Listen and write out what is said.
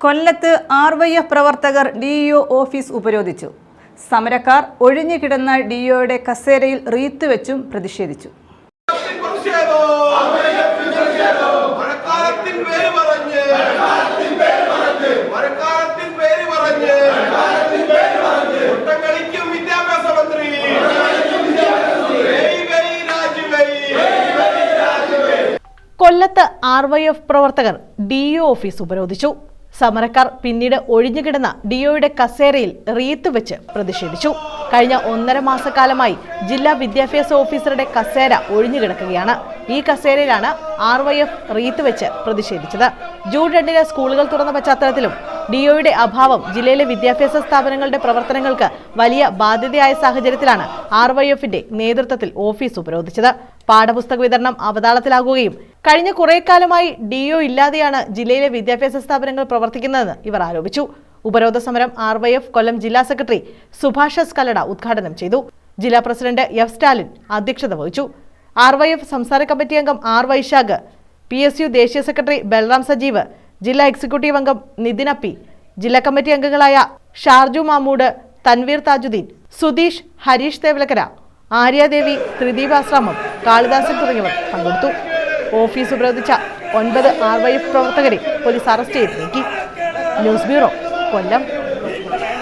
കൊല്ലത്ത് RYF പ്രവർത്തകർ DEO office ഉപരോധിച്ചു. സമരക്കാർ ഒഴിഞ്ഞുകിടന്ന DEOയുടെ കസേരയിൽ റീത്ത് വെച്ചും പ്രതിഷേധിച്ചു. കൊല്ലത്ത് RYF പ്രവർത്തകർ DEO ഓഫീസ് ഉപരോധിച്ചു. സമരക്കാർ പിന്നീട് ഒഴിഞ്ഞുകിടന്ന DEOയുടെ കസേരയിൽ റീത്ത് വെച്ച് പ്രതിഷേധിച്ചു. കഴിഞ്ഞ 1.5 മാസക്കാലമായി ജില്ലാ വിദ്യാഭ്യാസ ഓഫീസറുടെ കസേര ഒഴിഞ്ഞുകിടക്കുകയാണ്. ഈ കസേരയിലാണ് RYF റീത്ത് വെച്ച് പ്രതിഷേധിച്ചത്. ജൂൺ 2-ന് സ്കൂളുകൾ തുറന്ന പശ്ചാത്തലത്തിലും DEOയുടെ അഭാവം ജില്ലയിലെ വിദ്യാഭ്യാസ സ്ഥാപനങ്ങളുടെ പ്രവർത്തനങ്ങൾക്ക് വലിയ ബാധ്യതയായ സാഹചര്യത്തിലാണ് RYFന്റെ നേതൃത്വത്തിൽ ഓഫീസ് ഉപരോധിച്ചത്. പാഠപുസ്തക വിതരണം അവതാളത്തിലാകുകയും കഴിഞ്ഞ കുറെ കാലമായി DEO ഇല്ലാതെയാണ് ജില്ലയിലെ വിദ്യാഭ്യാസ സ്ഥാപനങ്ങൾ പ്രവർത്തിക്കുന്നതെന്ന് ഇവർ ആരോപിച്ചു. ഉപരോധ സമരം RYF കൊല്ലം ജില്ലാ സെക്രട്ടറി സുഭാഷ് കല്ലട ഉദ്ഘാടനം ചെയ്തു. ജില്ലാ പ്രസിഡന്റ് F. സ്റ്റാലിൻ അധ്യക്ഷത വഹിച്ചു. RYF സംസ്ഥാന കമ്മിറ്റി അംഗം R. വൈശാഖ്, PSU ദേശീയ സെക്രട്ടറി ബൽറാം സജീവ്, ജില്ലാ എക്സിക്യൂട്ടീവ് അംഗം നിതിൻ അപ്പി, ജില്ലാ കമ്മിറ്റി അംഗങ്ങളായ ഷാർജു മാമൂഡ്, തൻവീർ താജുദ്ദീൻ, സുധീഷ്, ഹരീഷ് തേവലക്കര, ആര്യാദേവി, ത്രിദീപ് ആശ്രാമം, കാളിദാസൻ തുടങ്ങിയവർ പങ്കെടുത്തു. ഓഫീസ് ഉപരോധിച്ച 9 RYF പ്രവർത്തകരെ പോലീസ് അറസ്റ്റ് ചെയ്ത് നീക്കി. ന്യൂസ് ബ്യൂറോ, കൊല്ലം.